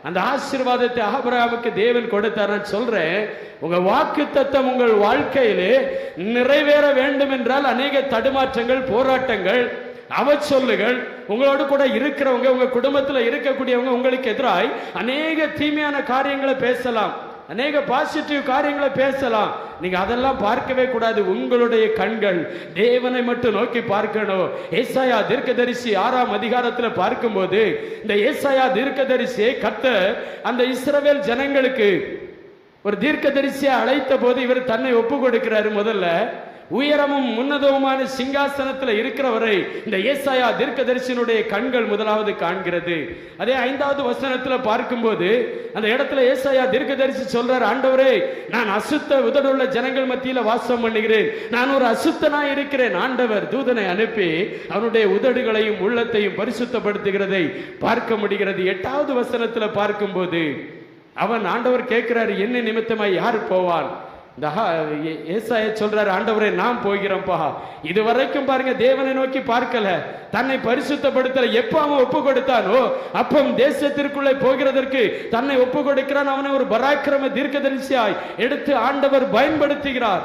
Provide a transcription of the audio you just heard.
அந்த ஆசீர்வாதத்தை ஆபிரகாமுக்கு தேவன் கொடுத்தார். நான் சொல்றேன், உங்க வாக்குத்தத்தம் உங்கள் வாழ்க்கையிலே நிறைவேற வேண்டும் என்றால் அநேக தடுமாற்றங்கள், போராட்டங்கள், அவச்சொல்லுகள், உங்களோடு கூட இருக்கிறவங்க, உங்க குடும்பத்தில் இருக்கக்கூடியவங்க உங்களுக்கு எதிராய் அநேக தீமையான காரியங்களை பேசலாம், அநேக பாசிட்டிவ் காரியங்களை பேசலாம். நீங்க அதெல்லாம் பார்க்கவே கூடாது. உங்களுடைய கண்கள் தேவனை மட்டும் நோக்கி பார்க்கணும். ஏசாயா தீர்க்கதரிசி 6ஆம் அதிகாரத்தில் பார்க்கும்போது, இந்த ஏசாயா தீர்க்கதரிசியை கர்த்தர் அந்த இஸ்ரவேல் ஜனங்களுக்கு ஒரு தீர்க்கதரிசியை அழைத்த போது இவர் தன்னை ஒப்பு கொடுக்கிறாரு. முதல்ல உயரமும் உன்னதமுமான சிங்காசனத்தில் இருக்கிறவரை இந்த ஏசாயா தீர்க்கதரிசியினுடைய கண்கள் முதலாவது காண்கிறது. அதே 5வது வசனத்தில் பார்க்கும்போது அந்த இடத்துல ஏசாயா தீர்க்கதரிசி சொல்றார், ஆண்டவரே, நான் அசுத்த உதடுள்ள ஜனங்கள் மத்தியில வாசம் பண்ணுகிறேன், நான் ஒரு அசுத்தனாய் இருக்கிறேன். ஆண்டவர் தூதனை அனுப்பி அவனுடைய உதடுகளையும் உள்ளத்தையும் பரிசுத்தப்படுத்துகிறதை பார்க்க முடிகிறது. 8வது வசனத்தில் பார்க்கும்போது அவன் ஆண்டவர் கேட்கிறாரு, என்ன நிமித்தமாய் யார் போவான்? இந்த ஏசாயா சொல்றாரு, ஆண்டவரே நான் போகிறேன்ப்பா. இதுவரைக்கும் பாருங்க தேவனை நோக்கி பார்க்கல, தன்னை பரிசுத்தப்படுத்தல. எப்ப அவன் ஒப்பு கொடுத்தானோ அப்ப தேசத்திற்குள்ளே போகிறதற்கு தன்னை ஒப்பு கொடுக்கிறான். அவனை ஒரு பராக்கிரம தீர்க்கதரிசியாய் எடுத்து ஆண்டவர் பயன்படுத்துகிறார்.